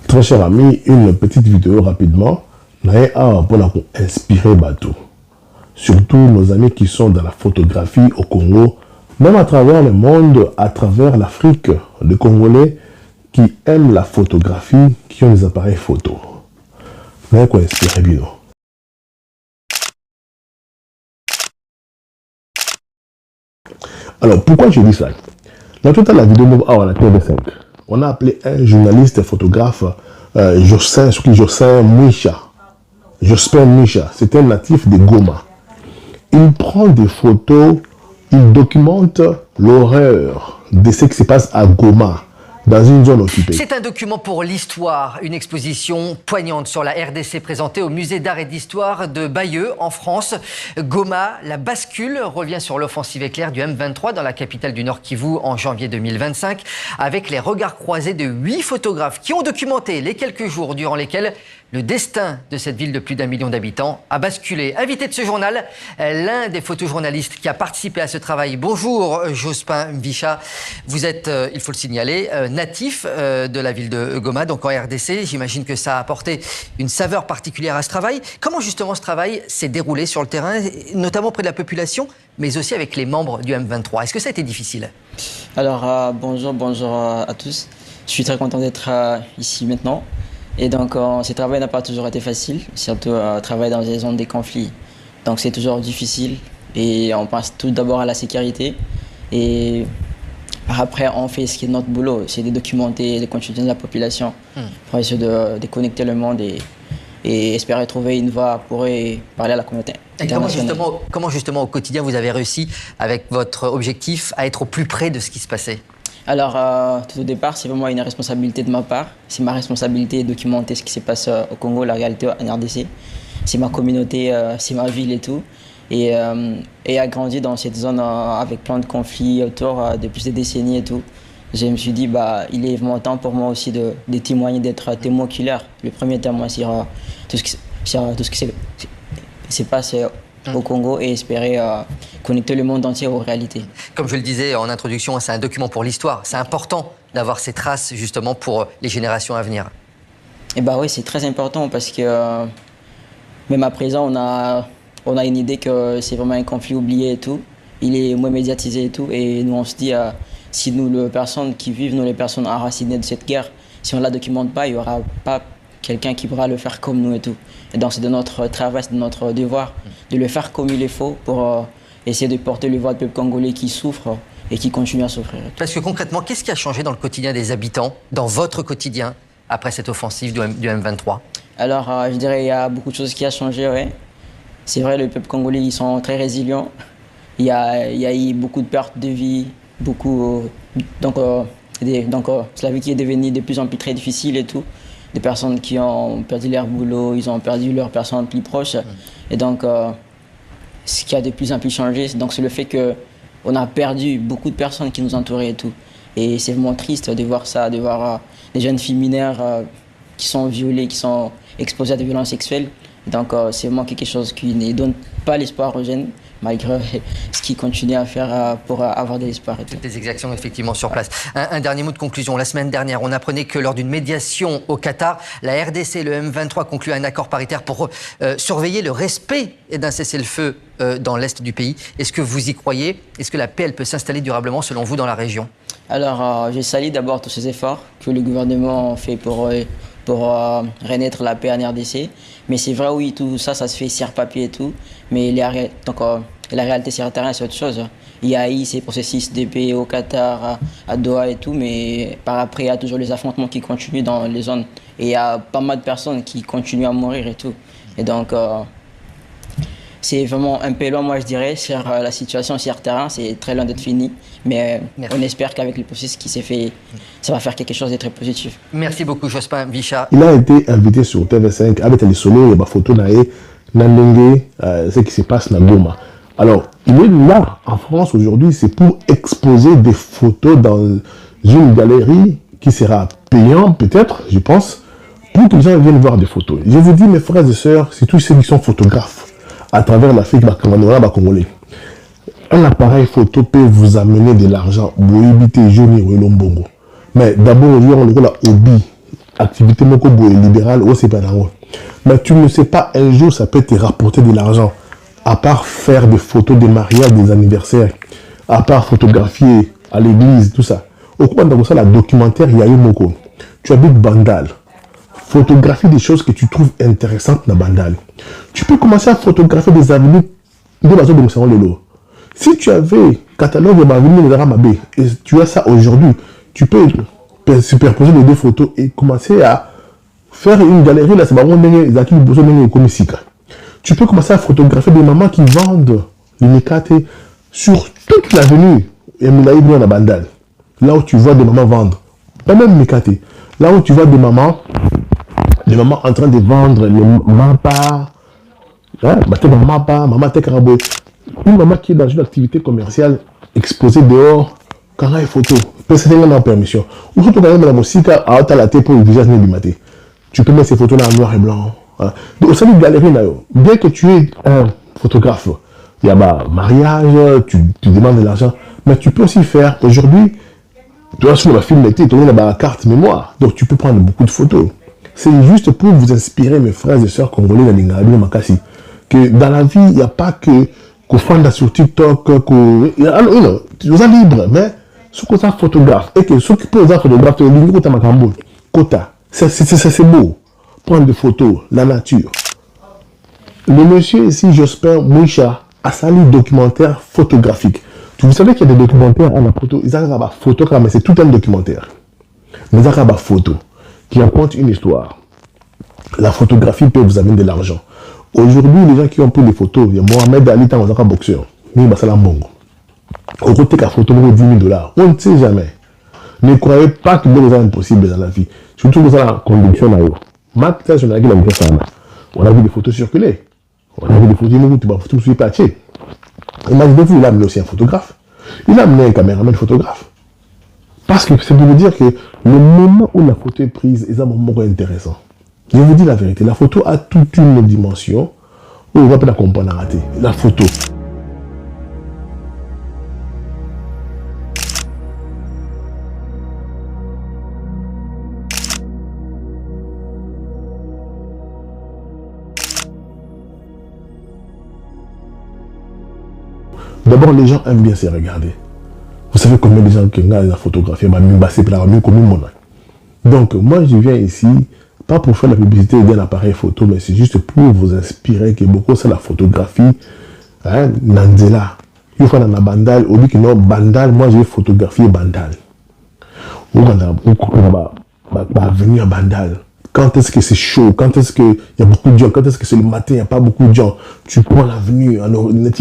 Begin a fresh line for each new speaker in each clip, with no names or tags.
Très cher ami, une petite vidéo rapidement. Pour inspirer bateau. Surtout nos amis qui sont dans la photographie au Congo, même à travers le monde, à travers l'Afrique, les Congolais qui aiment la photographie, qui ont des appareils photo. Inspirer bien. Alors, pourquoi je dis ça? Dans toute la vidéo à la TV5, on a appelé un journaliste photographe, Jospin Mouissa. C'est un natif de Goma. Il prend des photos, il documente l'horreur de ce qui se passe à Goma, dans une zone occupée.
C'est un document pour l'histoire, une exposition poignante sur la RDC présentée au musée d'art et d'histoire de Bayeux en France. Goma, la bascule revient sur l'offensive éclair du M23 dans la capitale du Nord Kivu en janvier 2025 avec les regards croisés de 8 photographes qui ont documenté les quelques jours durant lesquels le destin de cette ville de plus d'1 million d'habitants a basculé. Invité de ce journal, l'un des photojournalistes qui a participé à ce travail. Bonjour Jospin Mouissa, vous êtes, il faut le signaler, natif de la ville de Goma, donc en RDC. J'imagine que ça a apporté une saveur particulière à ce travail. Comment justement ce travail s'est déroulé sur le terrain, notamment auprès de la population, mais aussi avec les membres du M23? Est-ce que ça a été difficile?
Alors bonjour à tous. Je suis très content d'être ici maintenant. Et donc, ce travail n'a pas toujours été facile, surtout travailler dans des zones de conflits. Donc, c'est toujours difficile et on pense tout d'abord à la sécurité. Et après, on fait ce qui est notre boulot, c'est de documenter les conditions de la population pour essayer de connecter le monde et espérer trouver une voie pour parler à la communauté internationale.
Comment justement au quotidien vous avez réussi avec votre objectif à être au plus près de ce qui se passait?
Alors, tout au départ, c'est vraiment une responsabilité de ma part. C'est ma responsabilité de documenter ce qui se passe au Congo, la réalité en RDC. C'est ma communauté, c'est ma ville et tout. Et a grandi dans cette zone avec plein de conflits autour depuis des décennies et tout. Je me suis dit, il est vraiment temps pour moi aussi de témoigner, d'être témoin oculaire. Le premier témoin sur tout ce qui s'est passé au Congo et espérer connecter le monde entier aux réalités.
Comme je le disais en introduction, c'est un document pour l'histoire. C'est important d'avoir ces traces justement pour les générations à venir.
Et oui, c'est très important parce que même à présent, on a une idée que c'est vraiment un conflit oublié et tout. Il est moins médiatisé et tout. Et nous, on se dit, si nous, les personnes qui vivent, nous, les personnes enracinées de cette guerre, si on ne la documente pas, il n'y aura pas quelqu'un qui pourra le faire comme nous et tout. Et donc c'est de notre travail, c'est de notre devoir de le faire comme il est faut pour essayer de porter le voix du peuple congolais qui souffre et qui continue à souffrir.
Parce que concrètement, qu'est-ce qui a changé dans le quotidien des habitants, dans votre quotidien, après cette offensive du M23?
Alors je dirais qu'il y a beaucoup de choses qui ont changé, ouais. C'est vrai, le peuple congolais, ils sont très résilients. Il y a eu beaucoup de pertes de vie, donc c'est la vie qui est devenue de plus en plus très difficile et tout. Des personnes qui ont perdu leur boulot, ils ont perdu leurs personnes plus proches. Et donc, ce qui a de plus en plus changé, c'est le fait qu'on a perdu beaucoup de personnes qui nous entouraient et tout. Et c'est vraiment triste de voir ça, de voir des jeunes filles mineures qui sont violées, qui sont exposées à des violences sexuelles. Et donc, c'est vraiment quelque chose qui ne donne pas l'espoir aux jeunes, malgré ce qu'ils continuent à faire pour avoir de l'espoir.
Toutes les exactions effectivement sur place. Un dernier mot de conclusion. La semaine dernière, on apprenait que lors d'une médiation au Qatar, la RDC et le M23 concluent un accord paritaire pour surveiller le respect d'un cessez-le-feu dans l'est du pays. Est-ce que vous y croyez? Est-ce que la paix peut s'installer durablement selon vous dans la région?
Alors, je salue d'abord tous ces efforts que le gouvernement fait pour renaître la paix en RDC. Mais c'est vrai, oui, tout ça, ça se fait sur papier et tout. Mais la réalité sur le terrain, c'est autre chose. Il y a eu ces processus de paix au Qatar, à Doha et tout, mais par après, il y a toujours les affrontements qui continuent dans les zones. Et il y a pas mal de personnes qui continuent à mourir et tout. Et donc, c'est vraiment un peu loin, moi, je dirais, sur la situation sur le terrain. C'est très loin d'être fini. Mais on espère qu'avec le processus qui s'est fait, ça va faire quelque chose de très positif.
Merci beaucoup, Jospin Mouissa.
Il a été invité sur TV5 avec les solos et des photos ce qui se passe dans Goma. Alors, il est là, en France, aujourd'hui, c'est pour exposer des photos dans une galerie qui sera payante, peut-être, je pense, pour que les gens viennent voir des photos. Je vous dis, mes frères et sœurs, c'est tous ceux qui sont photographes à travers l'Afrique, congolais. Un appareil photo peut vous amener de l'argent, vous évitez Johnny ou Lombongo. Mais d'abord, on a hobby, activité libérale, ou c'est pas là-haut. Mais tu ne sais pas, un jour, ça peut te rapporter de l'argent. À part faire des photos des mariages, des anniversaires, à part photographier à l'église, tout ça. Au cours de ça, la documentaire, il y a eu Moko. Tu habites Bandal. Photographie des choses que tu trouves intéressantes dans Bandal. Tu peux commencer à photographier des avenues de la zone de Moussaron Lelo. Si tu avais catalogue de l'avenue de Ramabé et tu as ça aujourd'hui, tu peux superposer les deux photos et commencer à faire une galerie. Là, c'est tu peux commencer à photographier des mamans qui vendent les mécates sur toute l'avenue et la Bandal. Là où tu vois des mamans vendre, pas même mécates. Là où tu vois des mamans en train de vendre les mapas, une maman qui est dans une activité commerciale exposée dehors, quand elle est photo, c'est en permission. Ou surtout quand même la musique à la tête pour le visage du matin. Tu peux mettre ces photos là en noir et blanc. Donc, au sein d'une galerie, bien que tu es un photographe, il y a mariage, tu demandes de l'argent, mais tu peux aussi faire, aujourd'hui, tu vois, sur le film d'été, tu as la carte mémoire, donc tu peux prendre beaucoup de photos. C'est juste pour vous inspirer, mes frères et sœurs congolais, que dans la vie, il n'y a pas que qu'on fasse sur TikTok, vous êtes libre, mais ce que ça photographe, et que ceux qui peuvent être photographes, c'est beau. Prendre des photos, la nature. Le monsieur ici, Jospin Moucha, a sali documentaire photographique. Vous savez qu'il y a des documentaires à la photo, ils arrivent à la photo, mais c'est tout un documentaire. Mais ils arrivent à la photo, qui raconte une histoire. La photographie peut vous amener de l'argent. Aujourd'hui, les gens qui ont pris des photos, il y a Mohamed Ali, un boxeur, mais il va s'en bongo. Au côté de la photo, $10 000. On ne sait jamais. Ne croyez pas que c'est impossible dans la vie. Surtout que ça la conviction là. On a vu des photos circuler. On a vu des photos qui sont patchées. Imaginez-vous, il a amené aussi un photographe. Il a amené un caméraman photographe. Parce que c'est pour vous dire que le moment où la photo est prise est un moment intéressant. Je vous dis la vérité, la photo a toute une dimension où on va pas la comprendre à rater. La photo. D'abord, les gens aiment bien se regarder. Vous savez combien de gens qui regardent la photographie, donc, moi, je viens ici, pas pour faire la publicité d'un appareil photo, mais c'est juste pour vous inspirer que beaucoup c'est la photographie. Nanzela. Il faut dans la bandale, au dit que non, bandale, moi j'ai photographié bandale. Ou on va venir à bandale. Quand est-ce que c'est chaud? Quand est-ce qu'il y a beaucoup de gens? Quand est-ce que c'est le matin? Il n'y a pas beaucoup de gens. Tu prends l'avenue, en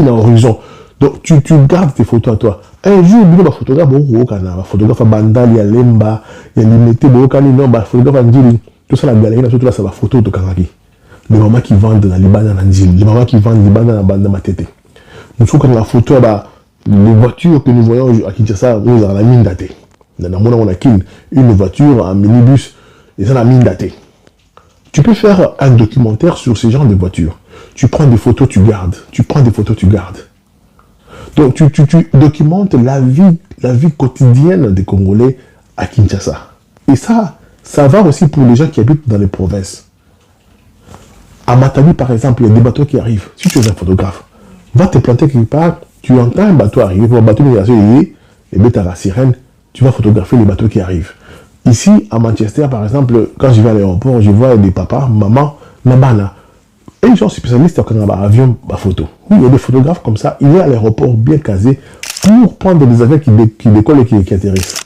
horizon. Donc, tu gardes tes photos à toi. Un jour, il y a un photographe, un photographe à Bandal, il y a Lemba, il y a Limité, il y a un photographe à Ndjili. Tout ça, la galerie, surtout là, c'est la photo de Kanaki. Les mamans qui vendent dans les bandes à Ndjili, les mamans qui vendent les bandes dans la bande de Matete. Nous trouvons que la photo, les voitures que nous voyons à Kinshasa, nous avons la mine datée. Dans le monde, on a une voiture, un minibus, et ça, la mine datée. Tu peux faire un documentaire sur ce genre de voitures. Tu prends des photos, tu gardes. Tu prends des photos, tu gardes. Donc, tu documentes la vie quotidienne des Congolais à Kinshasa. Et ça va aussi pour les gens qui habitent dans les provinces. À Matadi, par exemple, il y a des bateaux qui arrivent. Si tu es un photographe, va te planter quelque part, tu entends un bateau arriver, un bateau et bien tu as la sirène, tu vas photographier les bateaux qui arrivent. Ici, à Manchester, par exemple, quand je vais à l'aéroport, je vois des papas, mamans, nabana. Et les gens spécialistes quand on a un avion, photo. Oui, il y a des photographes comme ça, il est à l'aéroport bien casé pour prendre des avions qui décollent et qui atterrissent.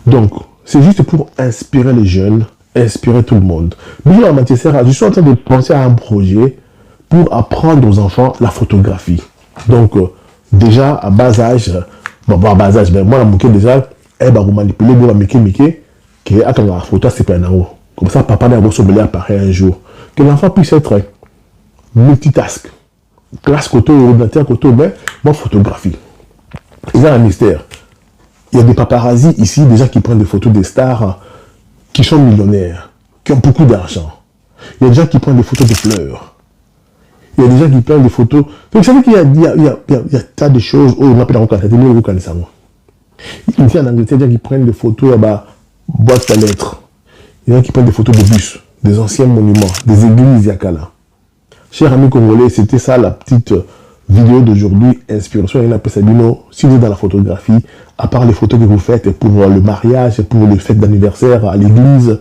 Donc, c'est juste pour inspirer les jeunes, inspirer tout le monde. Mais à Manchester, je suis en train de penser à un projet pour apprendre aux enfants la photographie. Donc, déjà, à bas âge, mais moi, déjà, vous manipulez, vous miquer, que la photo, c'est pas un haut. Comme ça, papa n'a pas appareil un jour. Que l'enfant puisse être multitask. Classe côté, ordinateur côté, mais moi, photographie. Il y a un mystère. Il y a des paparazzis ici, des gens qui prennent des photos des stars qui sont millionnaires, qui ont beaucoup d'argent. Il y a des gens qui prennent des photos de fleurs. Il y a des gens qui prennent des photos. Donc, vous savez qu'il y a tas de choses. Oh, on appelle en Ici, en Angleterre, il y a des gens qui prennent des photos à boîte à lettres. Il y en a qui prennent des photos de bus, des anciens monuments, des églises Yakala. Chers amis congolais, c'était ça la petite vidéo d'aujourd'hui, inspiration. Il y en a Sabino. Si vous êtes dans la photographie, à part les photos que vous faites pour le mariage, pour les fêtes d'anniversaire à l'église,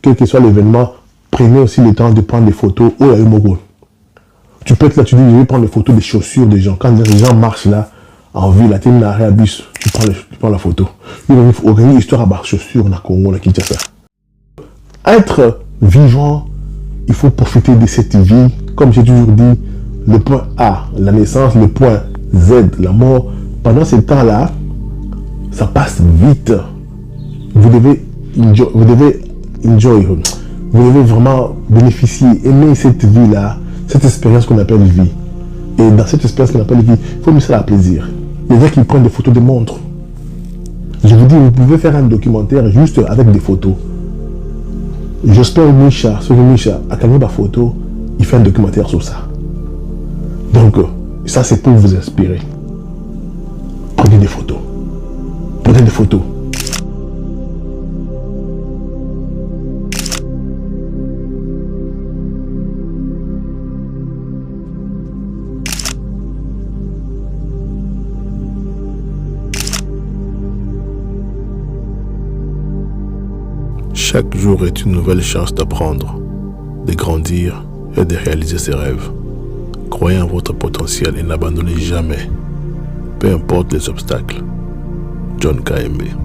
quel que soit l'événement, prenez aussi le temps de prendre des photos. Oh, il y a eu Mogo. Tu peux être là, tu dis, je vais prendre des photos des chaussures des gens. Quand les gens marchent là, en ville, tu es à bus, tu prends la photo. Il y a une histoire à bas chaussures, on a Congo, on a Kinshasa. Être vivant, il faut profiter de cette vie. Comme j'ai toujours dit, le point A, la naissance, le point Z, la mort. Pendant ce temps-là, ça passe vite. Vous devez enjoy, vous devez vraiment bénéficier, aimer cette vie-là, cette expérience qu'on appelle vie. Et dans cette expérience qu'on appelle vie, il faut me faire plaisir. Les gens qui prennent des photos de montres. Je vous dis, vous pouvez faire un documentaire juste avec des photos. J'espère Misha, ce que Misha a gagné ma photo, il fait un documentaire sur ça. Donc, ça c'est pour vous inspirer. Prenez des photos. Prenez des photos.
Chaque jour est une nouvelle chance d'apprendre, de grandir et de réaliser ses rêves. Croyez en votre potentiel et n'abandonnez jamais, peu importe les obstacles. John KMB.